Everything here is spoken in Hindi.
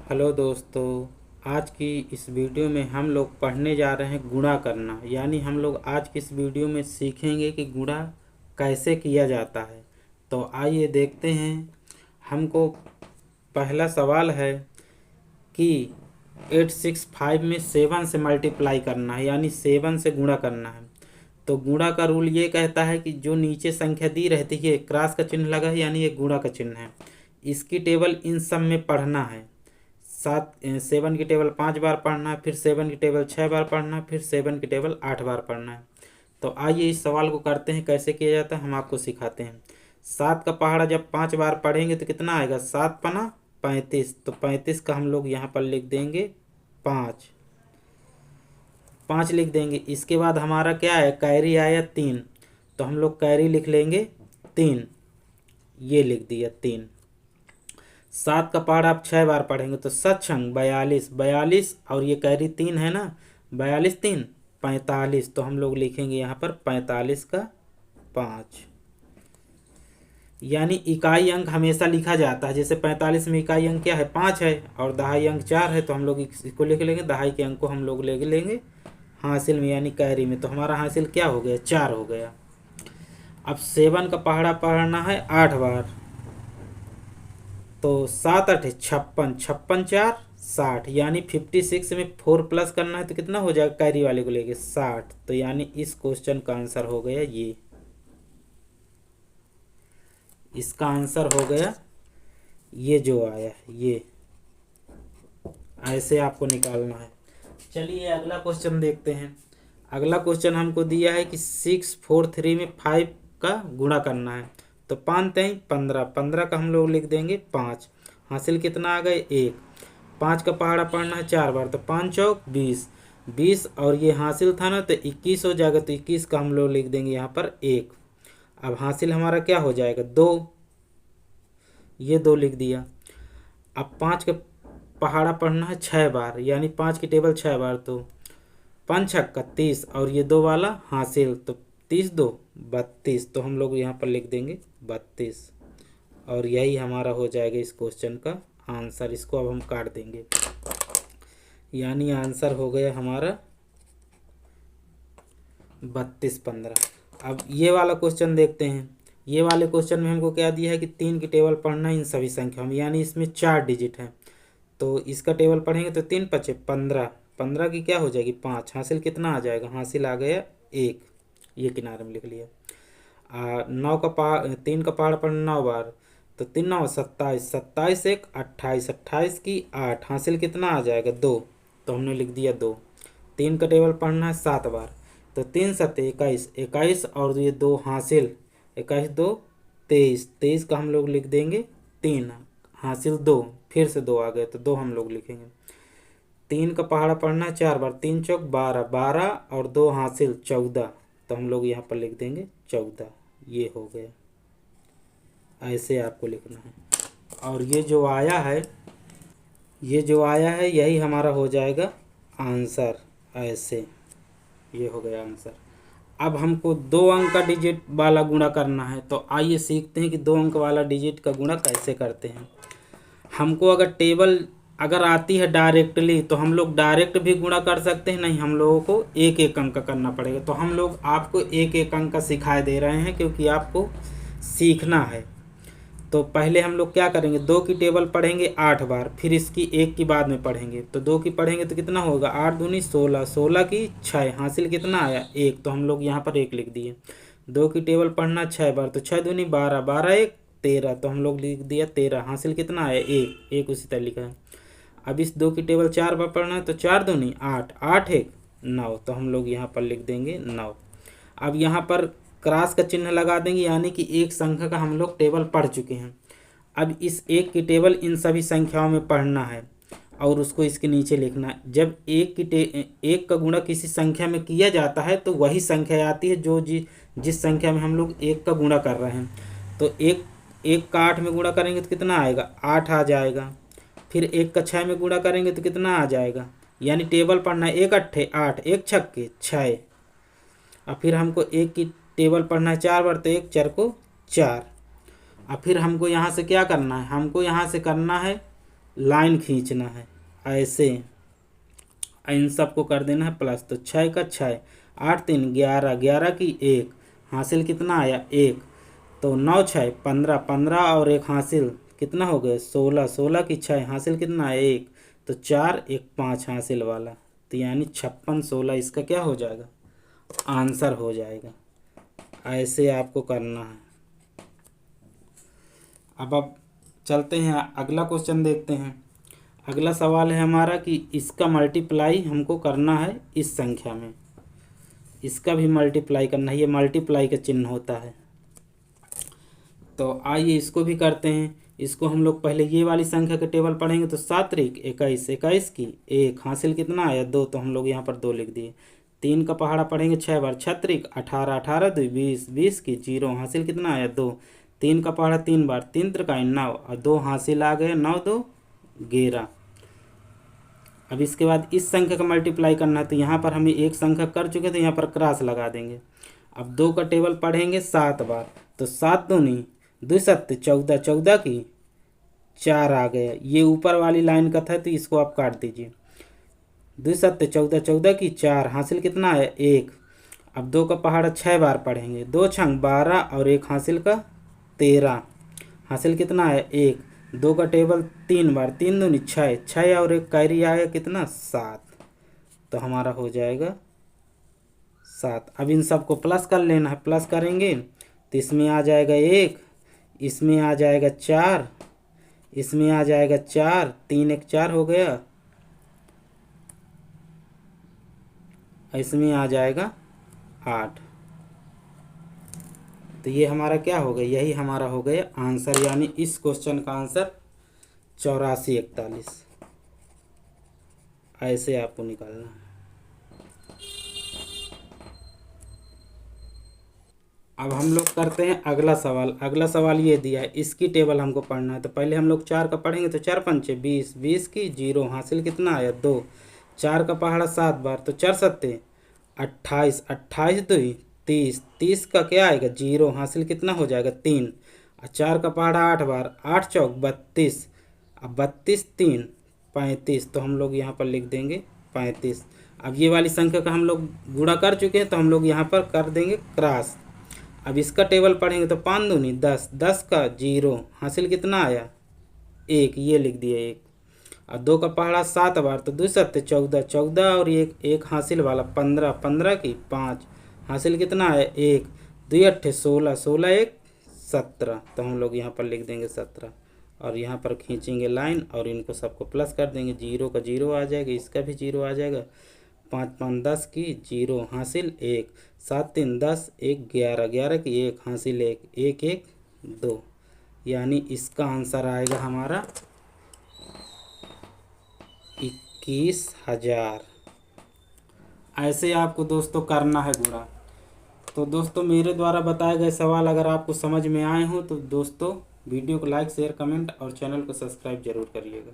हेलो दोस्तों। आज की इस वीडियो में हम लोग पढ़ने जा रहे हैं गुणा करना। यानी हम लोग आज की इस वीडियो में सीखेंगे कि गुणा कैसे किया जाता है। तो आइए देखते हैं। हमको पहला सवाल है कि 865 में 7 से मल्टीप्लाई करना है, यानी 7 से गुणा करना है। तो गुणा का रूल ये कहता है कि जो नीचे संख्या दी रहती है क्रॉस का चिन्ह लगा है, यानी ये गुणा का चिन्ह है। इसकी टेबल इन सब में पढ़ना है। 7 की टेबल 5 बार पढ़ना है, फिर 7 की टेबल 6 बार पढ़ना है, फिर 7 की टेबल 8 बार पढ़ना है। तो आइए इस सवाल को करते हैं, कैसे किया जाता है हम आपको सिखाते हैं। 7 का पहाड़ा जब 5 बार पढ़ेंगे तो कितना आएगा? 7 पना 35। तो 35 का हम लोग यहाँ पर लिख देंगे 5 5 लिख देंगे। इसके बाद हमारा क्या है? कैरी आया 3, तो हम लोग कैरी लिख लेंगे 3, ये लिख दिया 3। 7 का पहाड़ा आप 6 बार पढ़ेंगे तो सत्संग 42 42, और ये कैरी 3 है ना, 42 3 45, तो हम लोग लिखेंगे यहाँ पर 45 का 5। यानी इकाई अंक हमेशा लिखा जाता है। जैसे 45 में इकाई अंक क्या है? 5 है, और दहाई अंक 4 है, तो हम लोग इसको लिख लेंगे। दहाई के अंक को हम लोग ले लेंगे हासिल में, यानी कैरी में। तो हमारा हासिल क्या हो गया? 4 हो गया। अब 7 का पहाड़ा पढ़ना है 8 बार, तो 7 8 56, 56 4 60, यानी 56 में 4 प्लस करना है तो कितना हो जाएगा? कैरी वाले को लेके 60। तो यानी इस क्वेश्चन का आंसर हो गया ये। इसका आंसर हो गया ये जो आया, ये ऐसे आपको निकालना है। चलिए अगला क्वेश्चन देखते हैं। अगला क्वेश्चन हमको दिया है कि 6 4 3 में 5 का गुणा करना है। तो 5 3 15, 15 का हम लोग लिख देंगे 5। हासिल कितना आ गए? 1। 5 का पहाड़ा पढ़ना है 4 बार, तो 5 चौक 20 20, और ये हासिल था ना तो 21 हो जाएगा। तो 21 का हम लोग लिख देंगे यहाँ पर 1। अब हासिल हमारा क्या हो जाएगा? 2, ये 2 लिख दिया। अब 5 का पहाड़ा पढ़ना है 6 बार, यानी 5 की टेबल 6 बार, तो 5 छक्का 30, और ये 2 वाला हासिल, तो 30 2 32, तो हम लोग यहाँ पर लिख देंगे 32, और यही हमारा हो जाएगा इस क्वेश्चन का आंसर। इसको अब हम काट देंगे, यानी आंसर हो गया हमारा 32 15। अब ये वाला क्वेश्चन देखते हैं। ये वाले क्वेश्चन में हमको क्या दिया है कि 3 की टेबल पढ़ना है इन सभी संख्याओं में, यानी इसमें 4 डिजिट है। तो इसका टेबल पढ़ेंगे तो 3 5 15, 15 की क्या हो जाएगी? 5। हासिल कितना आ जाएगा? हासिल आ गया 1, ये किनारे में लिख लिया। 3 का पहाड़ पर 9 बार, तो 3 9 27, 27 1 28, 28 की 8, हासिल कितना आ जाएगा? 2, तो हमने लिख दिया 2। 3 का टेबल पढ़ना है 7 बार, तो 3 7 21, 21, और ये 2 हासिल, 21 2 23, 23 का हम लोग लिख देंगे 3, हासिल 2, फिर से 2 आ गए तो 2 हम लोग लिखेंगे। 3 का पहाड़ा पढ़ना है 4 बार, 3 चौक 12, 12 और 2 हासिल 14, तो हम लोग यहाँ पर लिख देंगे 14, ये हो गया। ऐसे आपको लिखना है, और ये जो आया है, ये जो आया है यही हमारा हो जाएगा आंसर। ऐसे ये हो गया आंसर। अब हमको 2 अंक का डिजिट वाला गुणा करना है, तो आइए सीखते हैं कि 2 अंक वाला डिजिट का गुणा कैसे करते हैं। हमको अगर टेबल अगर आती है डायरेक्टली तो हम लोग डायरेक्ट भी गुणा कर सकते हैं, नहीं हम लोगों को एक एक अंक का करना पड़ेगा। तो हम लोग आपको एक एक अंक का सिखाए दे रहे हैं, क्योंकि आपको सीखना है। तो पहले हम लोग क्या करेंगे? 2 की टेबल पढ़ेंगे 8 बार, फिर इसकी 1 की बाद में पढ़ेंगे। तो 2 की पढ़ेंगे तो कितना होगा? 8 दूनी 16, 16 की 6, हासिल कितना आया? 1, तो हम लोग यहाँ पर 1 लिख दिए। 2 की टेबल पढ़ना 6 बार, तो 6 दूनी 12, 12 1 13, तो हम लोग लिख दिया 13, हासिल कितना आया? 1, 1 उसी तरह लिखा है। अब इस 2 की टेबल 4 बार पढ़ना है, तो 4 दूनी 8, 8 1 9, तो हम लोग यहाँ पर लिख देंगे 9। अब यहाँ पर क्रॉस का चिन्ह लगा देंगे, यानी कि एक संख्या का हम लोग टेबल पढ़ चुके हैं। अब इस 1 की टेबल इन सभी संख्याओं में पढ़ना है, और उसको इसके नीचे लिखना है। जब 1 का गुणा किसी संख्या में किया जाता है तो वही संख्या आती है जो जिस संख्या में हम लोग 1 का गुणा कर रहे हैं। तो 1 का 8 में गुणा करेंगे तो कितना आएगा? 8 आ जाएगा। फिर 1 का 6 में गुणा करेंगे तो कितना आ जाएगा? यानी टेबल पढ़ना है 1 8 8, 1 छक्के 6, और फिर हमको 1 की टेबल पढ़ना है 4 बार, तो 1 4 को 4। और फिर हमको यहाँ से क्या करना है? हमको यहाँ से करना है लाइन खींचना है ऐसे, इन सबको कर देना है प्लस। तो 6 का 6, 8 3 11, 11 की 1, हासिल कितना आया 1। तो 9 6 15, 15 और 1 हासिल कितना हो गया 16, 16 की 6 हासिल कितना है 1। तो 4 1 5 हासिल वाला, तो यानी 56 16 इसका क्या हो जाएगा आंसर हो जाएगा। ऐसे आपको करना है। अब चलते हैं अगला क्वेश्चन देखते हैं। अगला सवाल है हमारा कि इसका मल्टीप्लाई हमको करना है इस संख्या में, इसका भी मल्टीप्लाई करना है, ये मल्टीप्लाई का चिन्ह होता है। तो आइए इसको भी करते हैं। इसको हम लोग पहले ये वाली संख्या के टेबल पढ़ेंगे। तो 7 त्रिक 21, 21 की 1 हासिल कितना आया 2, तो हम लोग यहाँ पर 2 लिख दिए। 3 का पहाड़ा पढ़ेंगे 6 बार, 6 त्रिक 18, 18 2 20, 20 की 0 हासिल कितना आया 2। 3 का पहाड़ा 3 बार, 3 त्रिकाई 9 और 2 हासिल आ गए 9 2 11। अब इसके बाद इस संख्या का मल्टीप्लाई करना है। तो यहाँ पर हमें एक संख्या कर चुके तो यहाँ पर क्रॉस लगा देंगे। अब 2 का टेबल पढ़ेंगे 7 बार। तो 7 दूनी 2 7 14, 14 की 4 आ गया। ये ऊपर वाली लाइन का था तो इसको आप काट दीजिए। 2 7 14, 14 की 4 हासिल कितना है 1। अब 2 का पहाड़ा 6 बार पढ़ेंगे। 2 छंग 12 और 1 हासिल का 13, हासिल कितना है 1। 2 का टेबल 3 बार, 3 दूनी 6, 6 और 1 कैरी आया कितना 7, तो हमारा हो जाएगा 7। अब इन सबको प्लस कर लेना है। प्लस करेंगे तो इसमें आ जाएगा 1, इसमें आ जाएगा 4, इसमें आ जाएगा 4, 3 1 4 हो गया, इसमें आ जाएगा 8। तो ये हमारा क्या हो गया, यही हमारा हो गया आंसर। यानी इस क्वेश्चन का आंसर 84 41। ऐसे आपको निकालना है। अब हम लोग करते हैं अगला सवाल। अगला सवाल ये दिया है, इसकी टेबल हमको पढ़ना है। तो पहले हम लोग 4 का पढ़ेंगे। तो 4 पंचे 20, 20 की 0 हासिल कितना आया 2। 4 का पहाड़ा 7 बार, तो 4 सत्ते 28, 28 2 30, 30 का क्या आएगा 0 हासिल कितना हो जाएगा 3। और 4 का पहाड़ा 8 बार, 8 चौक 32, अब 32 3 35, तो हम लोग यहाँ पर लिख देंगे 35। अब ये वाली संख्या का हम लोग गुणा कर चुके हैं तो हम लोग यहाँ पर कर देंगे क्रॉस। अब इसका टेबल पढ़ेंगे। तो 5 दूनी 10, 10 का 0 हासिल कितना आया 1, ये लिख दिए 1। और 2 का पहाड़ा 7 बार, तो 2 7 14, 14 और 1 हासिल वाला 15, 15 की 5 हासिल कितना है 1। 2 8 16, 16 1 17, तो हम लोग यहाँ पर लिख देंगे 17। और यहाँ पर खींचेंगे लाइन और इनको सबको प्लस कर देंगे। 0 का 0 आ जाएगा, इसका भी 0 आ जाएगा। 5 5 10 की 0 हासिल 1, 7 3 10, 1 11, 11 की 1 हासिल 1, 1 1 2, यानी इसका आंसर आएगा हमारा 21,000। ऐसे आपको दोस्तों करना है गुणा। तो दोस्तों मेरे द्वारा बताए गए सवाल अगर आपको समझ में आए हो तो दोस्तों वीडियो को लाइक शेयर कमेंट और चैनल को सब्सक्राइब जरूर करिएगा।